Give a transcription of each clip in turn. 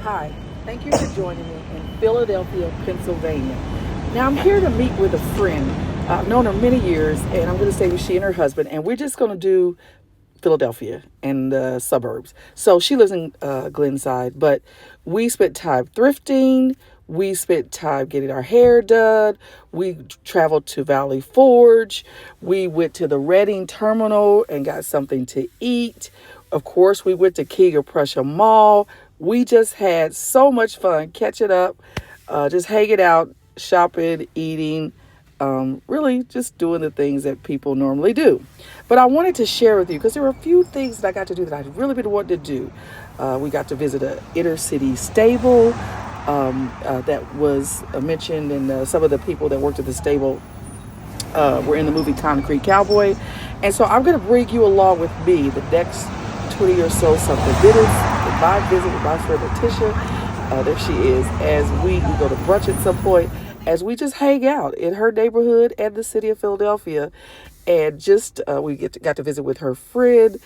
Hi, thank you for joining me in Philadelphia, Pennsylvania. Now, I'm here to meet with a friend. I've known her many years, and I'm going to stay with she and her husband, and we're just going to do Philadelphia and the suburbs. So she lives in Glenside, but we spent time thrifting. We spent time getting our hair done. We traveled to Valley Forge. We went to the Reading Terminal and got something to eat. Of course, we went to King of Prussia Mall. We just had so much fun catching up, just hanging out, shopping, eating, really just doing the things that people normally do. But I wanted to share with you because there were a few things that I got to do that I really been wanting to do. We got to visit a inner city stable that was mentioned, and some of the people that worked at the stable were in the movie Concrete Cowboy. And so I'm going to bring you along with me the next 20 or so minutes in my visit with my friend Letitia. There she is. As we go to brunch at some point, as we just hang out in her neighborhood and the city of Philadelphia, and just got to visit with her friend.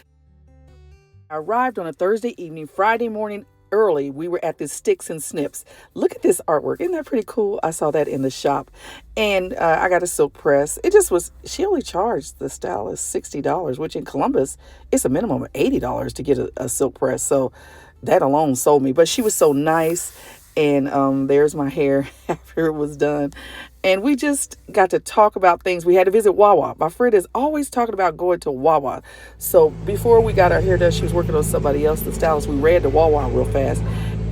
I arrived on a Thursday evening. Friday morning early, we were at this Sticks and Snips. Look at this artwork. Isn't that pretty cool? I saw that in the shop. And I got a silk press. It just was, she only charged the stylist $60, which in Columbus, it's a minimum of $80 to get a silk press. So that alone sold me. But she was so nice. And there's my hair after it was done. And we just got to talk about things. We had to visit Wawa. My friend is always talking about going to Wawa. So before we got our hair done, she was working on somebody else, the stylist. We ran to Wawa real fast.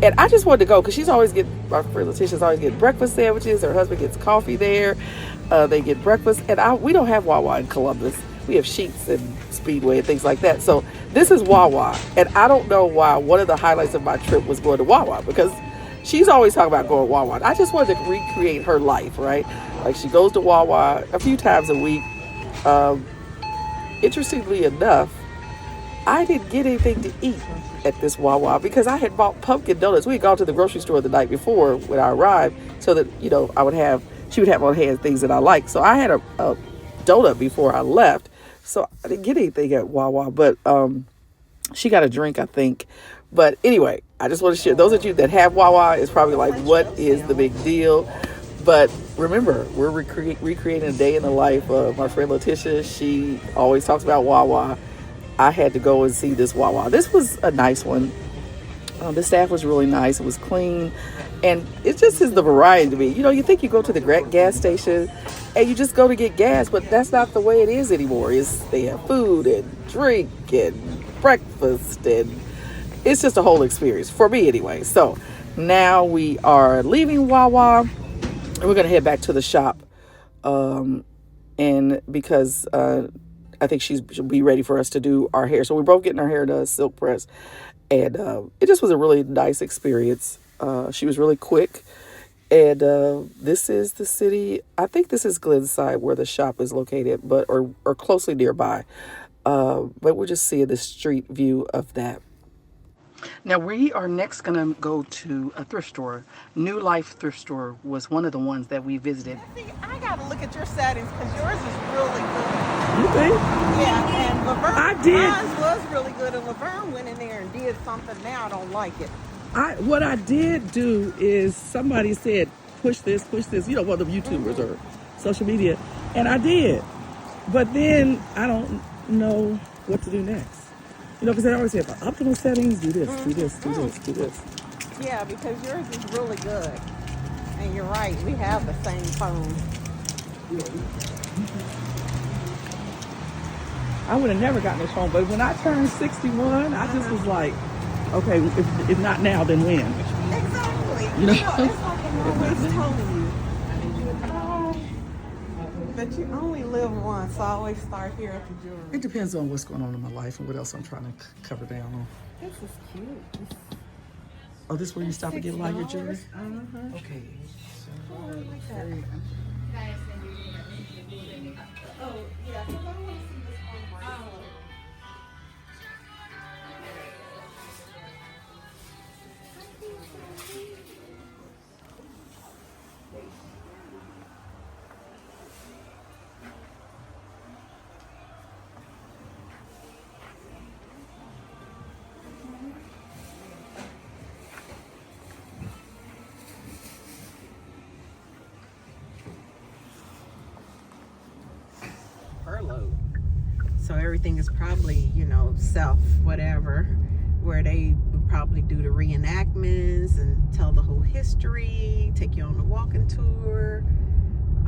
And I just wanted to go because my friend Letitia's always getting breakfast sandwiches. Her husband gets coffee there. They get breakfast. And we don't have Wawa in Columbus. We have Sheets and Speedway and things like that. So this is Wawa. And I don't know why one of the highlights of my trip was going to Wawa because she's always talking about going to Wawa. I just wanted to recreate her life, right? Like she goes to Wawa a few times a week. Um, Interestingly enough, I didn't get anything to eat at this Wawa because I had bought pumpkin donuts. We had gone to the grocery store the night before when I arrived so that, she would have on hand things that I like. So I had a donut before I left. So I didn't get anything at Wawa, but she got a drink, I think. But anyway, I just want to share. Those of you that have Wawa, is probably like, what is the big deal? But remember, we're recreating a day in the life of my friend Letitia. She always talks about Wawa. I had to go and see this Wawa. This was a nice one. The staff was really nice. It was clean. And it just is the variety to me. You think you go to the gas station and you just go to get gas, but that's not the way it is anymore. They have food and drink and breakfast, and it's just a whole experience for me anyway. So now we are leaving Wawa and we're going to head back to the shop. And because I think she'll be ready for us to do our hair. So we're both getting our hair done, silk press. And it just was a really nice experience. She was really quick. And this is the city. I think this is Glenside where the shop is located, or closely nearby. But we're just seeing the street view of that. Now we are next gonna go to a thrift store. New Life Thrift Store was one of the ones that we visited. See, I gotta look at your settings because yours is really good. You think? Yeah, and I Laverne, did. mine was really good, and Laverne went in there and did something. Now I don't like it. What I did do is somebody said push this, one of them YouTubers or social media, and I did. But then I don't know what to do next. Because they always say for optimal settings, do this, do this, do this, do this. Yeah, because yours is really good. And you're right, we have the same phone. I would have never gotten this phone, but when I turned 61, I just was like, okay, if not now, then when? Exactly. It's like I'm always telling you. But you only live once, so I always start here at the jewelry. It depends on what's going on in my life and what else I'm trying to cover down on. This is cute. Oh, this is where you stop and get a lot of your jewelry? Okay. Oh, I like that. Oh, yeah. I want to see this one bracelet. So everything is probably, self whatever, where they would probably do the reenactments and tell the whole history, take you on the walking tour.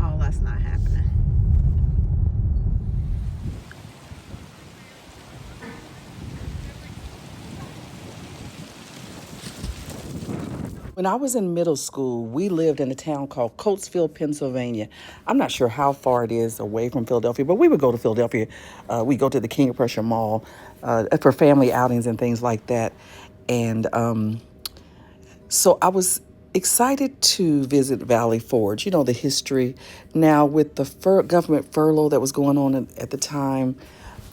All that's not happening. When I was in middle school, we lived in a town called Coatesville, Pennsylvania. I'm not sure how far it is away from Philadelphia, but we would go to Philadelphia. We go to the King of Prussia Mall for family outings and things like that. And so I was excited to visit Valley Forge, the history. Now, with the government furlough that was going on at the time,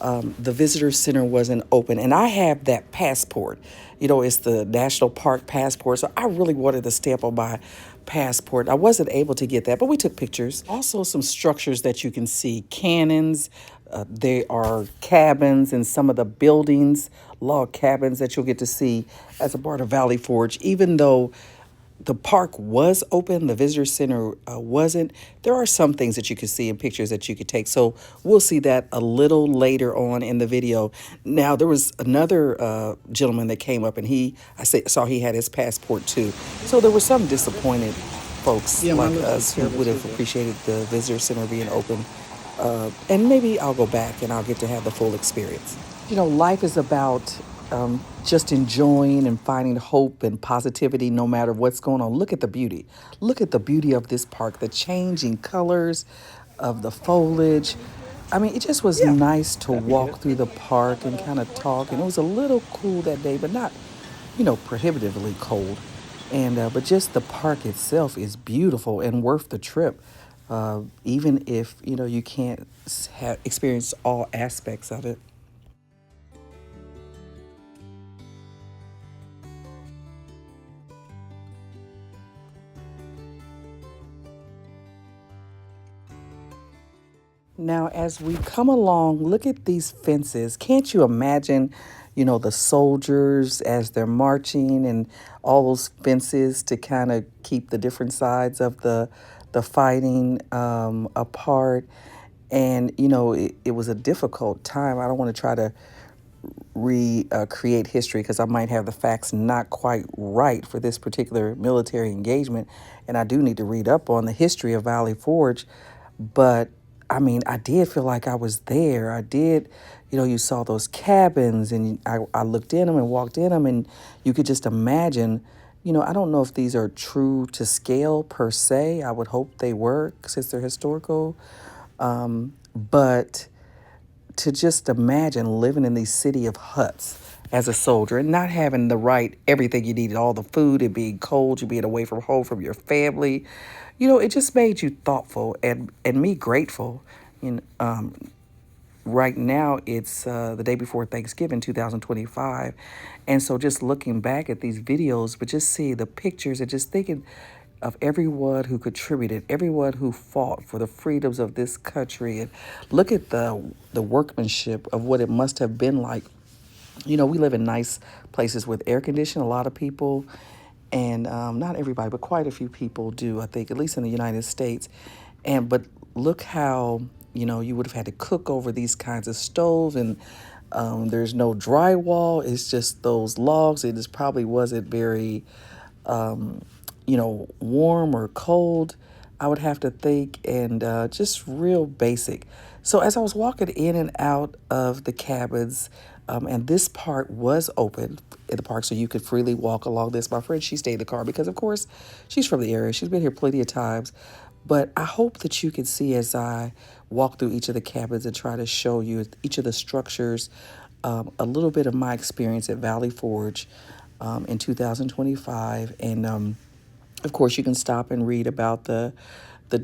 the visitor center wasn't open. And I have that passport. It's the National Park passport. So I really wanted the stamp on my passport. I wasn't able to get that, but we took pictures. Also, some structures that you can see, cannons. There are cabins and some of the buildings, log cabins that you'll get to see as a part of Valley Forge. Even though the park was open, the visitor center wasn't. There are some things that you could see in pictures that you could take. So we'll see that a little later on in the video. Now, there was another gentleman that came up, and saw he had his passport too. So there were some disappointed folks like us who would have appreciated the visitor center being open. And maybe I'll go back and I'll get to have the full experience. Life is about just enjoying and finding hope and positivity no matter what's going on. Look at the beauty. Look at the beauty of this park, the changing colors of the foliage. I mean, it just was nice to walk through the park and kind of talk. And it was a little cool that day, but not, prohibitively cold. And but just the park itself is beautiful and worth the trip. Even if, you can't experience all aspects of it. Now, as we come along, look at these fences. Can't you imagine, the soldiers as they're marching and all those fences to kind of keep the different sides of the fighting apart? And, it was a difficult time. I don't want to try to recreate history because I might have the facts not quite right for this particular military engagement. And I do need to read up on the history of Valley Forge. But I mean, I did feel like I was there. I did, you saw those cabins and I looked in them and walked in them and you could just imagine, I don't know if these are true to scale per se. I would hope they were since they're historical. But to just imagine living in these city of huts as a soldier and not having everything you needed, all the food, and being cold, you being away from home, from your family, it just made you thoughtful and me grateful. Right now it's the day before Thanksgiving, 2025. And so just looking back at these videos, but just see the pictures and just thinking of everyone who contributed, everyone who fought for the freedoms of this country, and look at the workmanship of what it must have been like. We live in nice places with air conditioning, a lot of people, and not everybody, but quite a few people do, I think, at least in the United States. But look how, you would have had to cook over these kinds of stoves, and there's no drywall. It's just those logs. It just probably wasn't very warm or cold, I would have to think, and just real basic. So as I was walking in and out of the cabins, and this part was open in the park, so you could freely walk along this. My friend, she stayed in the car because, of course, she's from the area. She's been here plenty of times. But I hope that you can see as I walk through each of the cabins and try to show you each of the structures, a little bit of my experience at Valley Forge in 2025. And of course, you can stop and read about the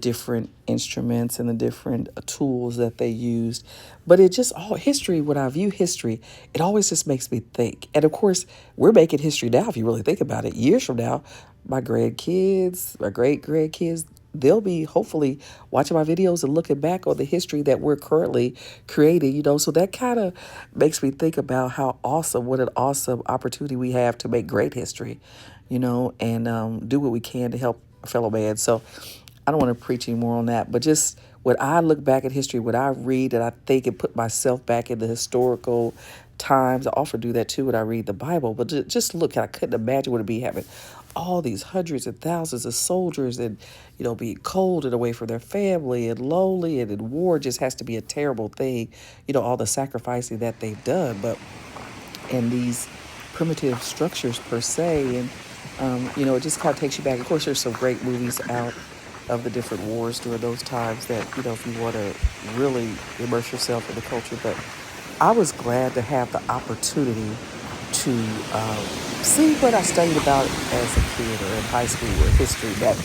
different instruments and the different tools that they used. But it just, all history, when I view history, it always just makes me think. And of course, we're making history now, if you really think about it. Years from now, my grandkids, my great-grandkids, they'll be hopefully watching my videos and looking back on the history that we're currently creating, So that kind of makes me think about what an awesome opportunity we have to make great history, and do what we can to help a fellow man. So I don't want to preach anymore on that, but just When I look back at history, when I read and I think and put myself back in the historical times, I often do that too when I read the Bible. But just look, I couldn't imagine what it'd be having all these hundreds and thousands of soldiers and, being cold and away from their family and lonely and in war just has to be a terrible thing, all the sacrificing that they've done. But in these primitive structures per se, and it just kind of takes you back. Of course, there's some great movies out of the different wars during those times that, if you want to really immerse yourself in the culture. But I was glad to have the opportunity to see what I studied about as a kid or in high school or history, that,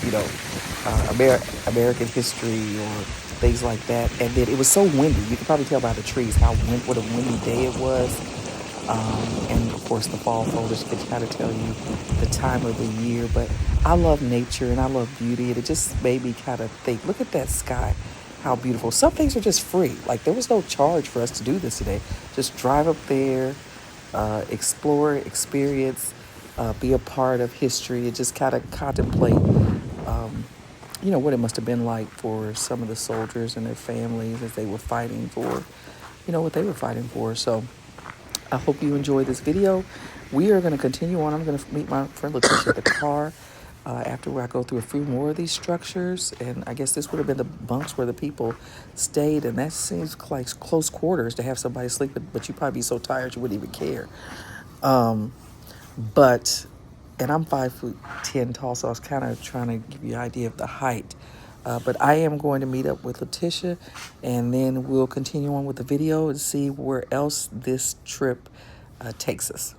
American history or things like that. And then it was so windy. You can probably tell by the trees what a windy day it was. And of course the fall foliage can kind of tell you the time of the year. But I love nature and I love beauty, and it just made me kind of think, look at that sky, how beautiful. Some things are just free. Like, there was no charge for us to do this today. Just drive up there, explore, experience, be a part of history, and just kind of contemplate what it must have been like for some of the soldiers and their families as they were fighting for what they were fighting for. So I hope you enjoyed this video. We are going to continue on. I'm going to meet my friend Letitia at the car after I go through a few more of these structures. And I guess this would have been the bunks where the people stayed. And that seems like close quarters to have somebody sleep, but you'd probably be so tired you wouldn't even care. And I'm 5'10" tall, so I was kind of trying to give you an idea of the height. But I am going to meet up with Letitia, and then we'll continue on with the video and see where else this trip takes us.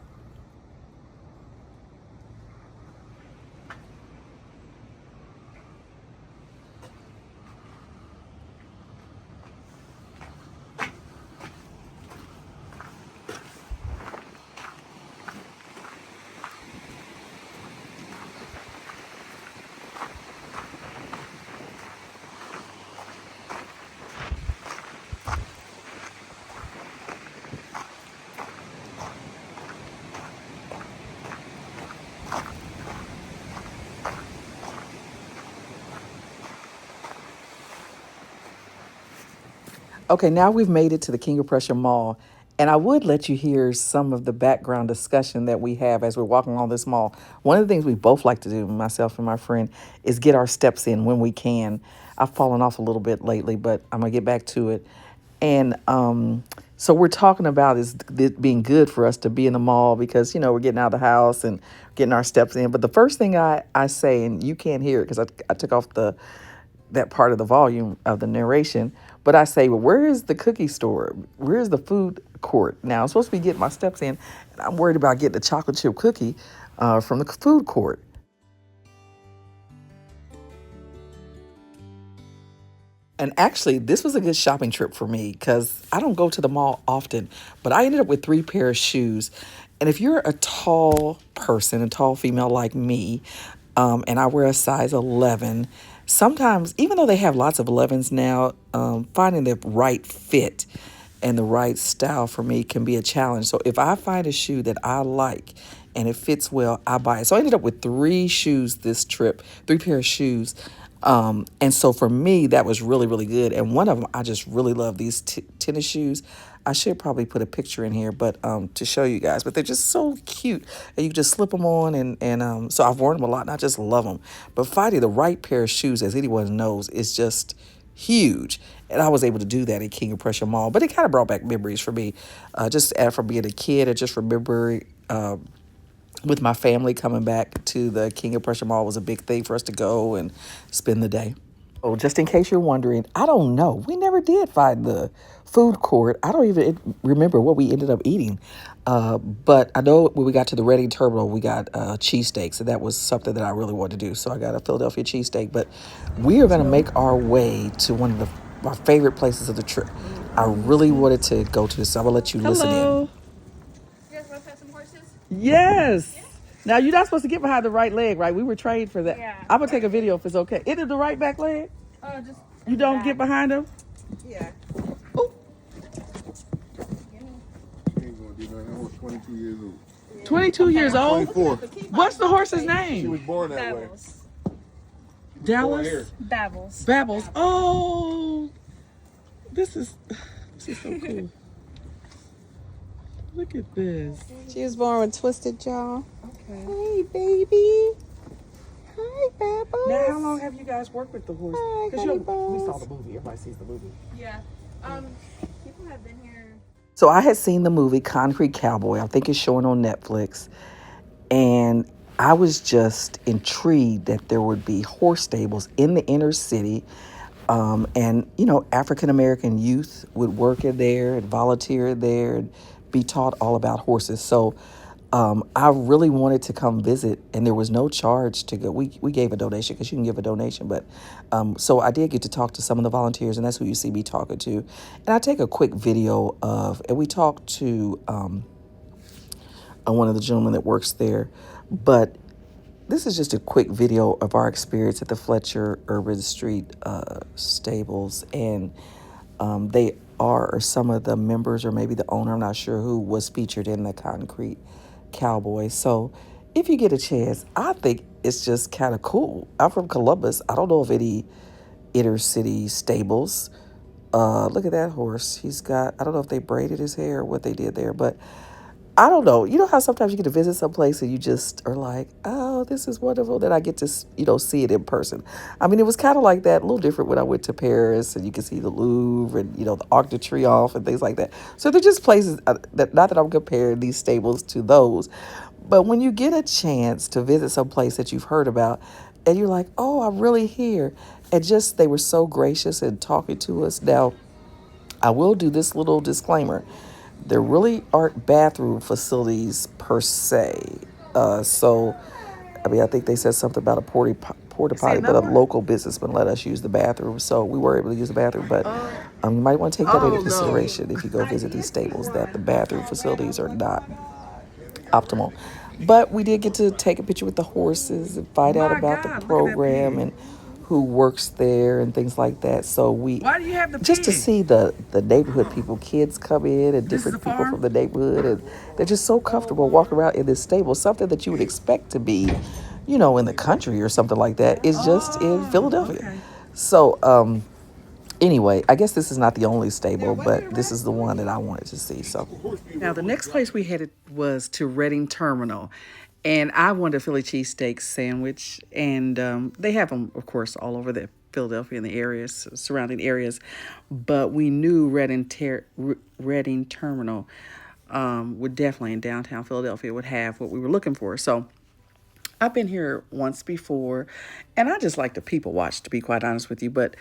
Okay, now we've made it to the King of Prussia Mall, and I would let you hear some of the background discussion that we have as we're walking along this mall. One of the things we both like to do, myself and my friend, is get our steps in when we can. I've fallen off a little bit lately, but I'm going to get back to it. And so we're talking about it being good for us to be in the mall because, we're getting out of the house and getting our steps in. But the first thing I say, and you can't hear it because I took off that part of the volume of the narration, but I say, well, where is the cookie store? Where is the food court? Now, I'm supposed to be getting my steps in, and I'm worried about getting a chocolate chip cookie from the food court. And actually, this was a good shopping trip for me because I don't go to the mall often, but I ended up with 3 pairs of shoes. And if you're a tall person, a tall female like me, and I wear a size 11, sometimes, even though they have lots of 11s now, finding the right fit and the right style for me can be a challenge. So if I find a shoe that I like and it fits well, I buy it. So I ended up with 3 shoes this trip, 3 pair of shoes. And so for me, that was really, really good. And one of them, I just really love these tennis shoes. I should probably put a picture in here, but to show you guys. But they're just so cute. And you can just slip them on. And so I've worn them a lot, and I just love them. But finding the right pair of shoes, as anyone knows, is just huge. And I was able to do that at King of Prussia Mall. But it kind of brought back memories for me, just from being a kid, and just remembering with my family coming back to the King of Prussia Mall was a big thing for us to go and spend the day. Oh, just in case you're wondering, I don't know. We never did find the food court. I don't even remember what we ended up eating. But I know when we got to the Reading Terminal, we got cheesesteaks, and that was something that I really wanted to do. So I got a Philadelphia cheesesteak. But we are going to make our way to one of my favorite places of the trip. I really wanted to go to this, so I'm going to let you listen in. You guys want to pet some horses? Yes. Now, you're not supposed to get behind the right leg, right? We were trained for that. Yeah. I'm going to take a video if it's okay. Is it the right back leg? Just You don't get behind him? Yeah. Ooh. She ain't gonna do nothing. That horse 22 years old. 22 years old? 24. What's the horse's She name? was born that way. Devils. She Dallas? Babbles. Babbles. Oh, this is so cool. Look at this. She was born with twisted jaw. Okay. Hey, baby. Hi, Babbles. Now, how long have you guys worked with the horse? Hi, Because honey we buns. saw the movie. Everybody sees the movie. Yeah. People have been here. So I had seen the movie Concrete Cowboy. I think it's showing on Netflix. And I was just intrigued that there would be horse stables in the inner city. And, you know, African-American youth would work in there and volunteer there and be taught all about horses. So I really wanted to come visit, and there was no charge to go. We gave a donation because you can give a donation. But so I did get to talk to some of the volunteers, and that's who you see me talking to. And I take a quick video of, and we talked to one of the gentlemen that works there. But this is just a quick video of our experience at the Fletcher Urban Street stables. And they are, or some of the members, or maybe the owner, I'm not sure who, was featured in the Concrete Cowboy. So if you get a chance, I think it's just kind of cool. I'm from Columbus. I don't know of any inner city stables. Look at that horse. He's got, I don't know if they braided his hair or what they did there, but I don't know. You know how sometimes you get to visit someplace and you just are like, oh, this is wonderful. Then I get to, you know, see it in person. I mean, it was kind of like that, a little different when I went to Paris, and you can see the Louvre and, you know, the Arc de Triomphe and things like that. So they're just places that, not that I'm comparing these stables to those, but when you get a chance to visit some place that you've heard about and you're like, oh, I'm really here. And just, they were so gracious in talking to us. Now, I will do this little disclaimer. There really aren't bathroom facilities per se. So, I mean, I think they said something about a porta potty, but a local businessman let us use the bathroom. So we were able to use the bathroom. But you might want to take that into consideration if you go visit these stables, that the bathroom facilities are not optimal. But we did get to take a picture with the horses and find out about the program and who works there and things like that. So we, just to see the neighborhood people, kids come in and different people from the neighborhood, and they're just so comfortable walking around in this stable. Something that you would expect to be, you know, in the country or something like that is just in Philadelphia. Okay. So anyway, I guess this is not the only stable, but this is the one that I wanted to see. So now the next place we headed was to Reading Terminal. And I wanted a Philly cheesesteak sandwich, and they have them, of course, all over the Philadelphia and the areas, surrounding areas. But we knew Reading Terminal would definitely, in downtown Philadelphia, would have what we were looking for. So I've been here once before, and I just like to people watch, to be quite honest with you. But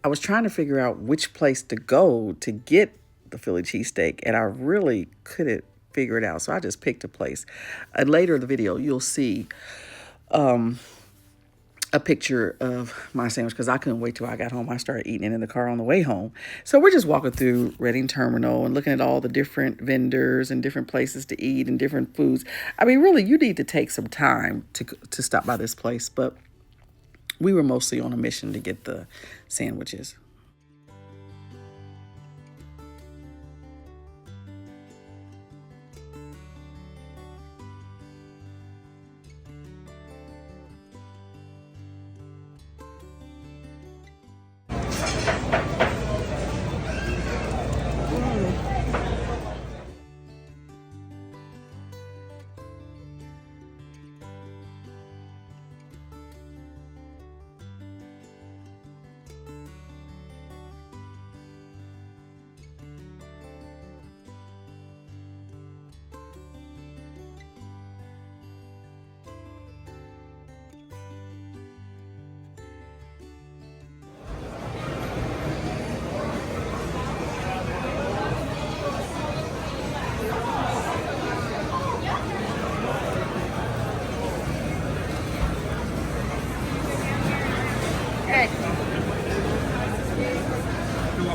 I was trying to figure out which place to go to get the Philly cheesesteak, and I really couldn't figure it out. So I just picked a place. Later in the video, you'll see a picture of my sandwich because I couldn't wait till I got home. I started eating it in the car on the way home. So we're just walking through Reading Terminal and looking at all the different vendors and different places to eat and different foods. I mean, really, you need to take some time to stop by this place. But we were mostly on a mission to get the sandwiches.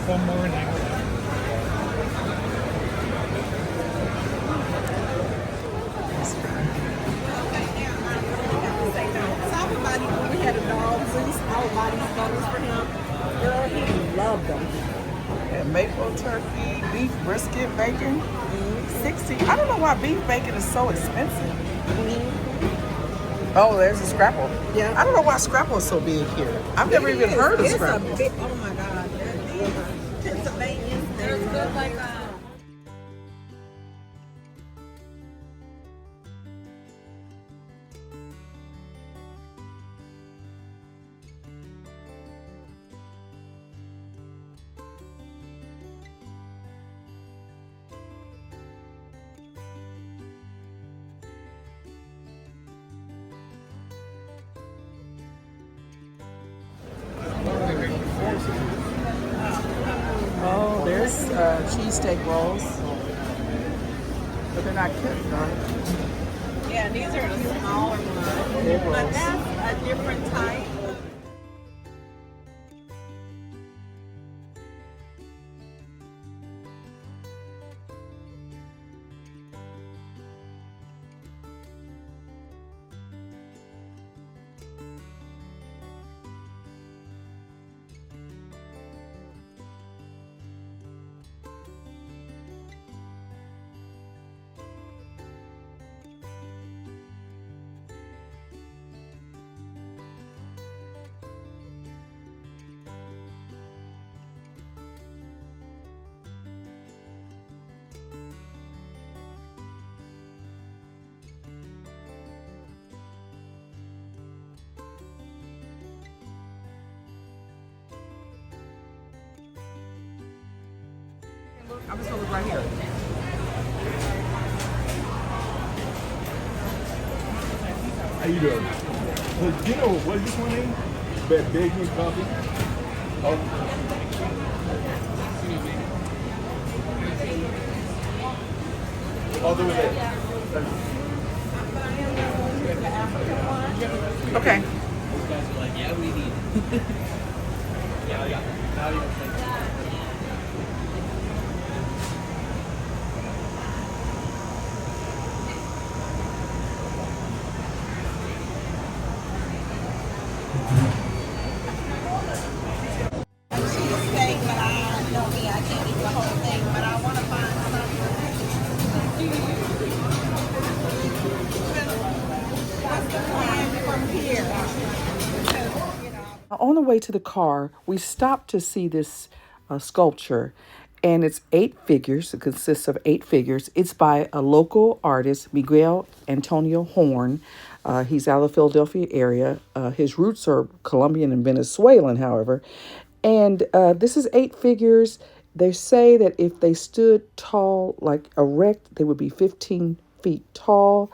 One more in there. Talk about it when we had a dog, our bodies photos for him. Girl, he loved them. And maple turkey, beef brisket, bacon, 60. I don't know why beef bacon is so expensive. Oh, there's a Scrapple. Yeah. I don't know why Scrapple is so big here. I've never It even is. heard of It's Scrapple. a big, oh my God. These are Pennsylvanians. There's good like Oh, there's cheesesteak rolls. But they're not cooked, right? Yeah, these are the smaller ones. Egg But rolls. that's a different type. I'm just gonna look right here. How you doing? You know what's this one name? Bacon coffee. Oh, there was that. Okay. Cheesesteak, but I know me, I can't eat the whole thing, but I want to find something. What's the plan from here? Because, you know, On the way to the car, we stopped to see this sculpture, and it's 8 figures. It consists of 8 figures. It's by a local artist, Miguel Antonio Horn. He's out of the Philadelphia area. His roots are Colombian and Venezuelan, however. And this is 8 figures. They say that if they stood tall, like erect, they would be 15 feet tall.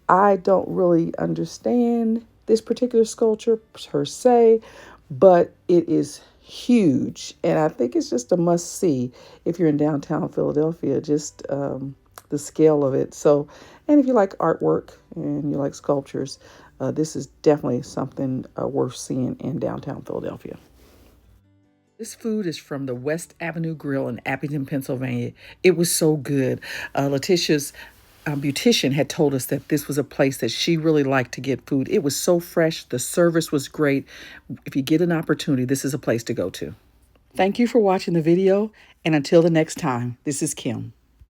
I don't really understand this particular sculpture per se, but it is huge. And I think it's just a must see if you're in downtown Philadelphia, just the scale of it. So, and if you like artwork and you like sculptures, this is definitely something worth seeing in downtown Philadelphia. This food is from the West Avenue Grill in Abington, Pennsylvania. It was so good. Letitia's beautician had told us that this was a place that she really liked to get food. It was so fresh. The service was great. If you get an opportunity, this is a place to go to. Thank you for watching the video. And until the next time, this is Kim.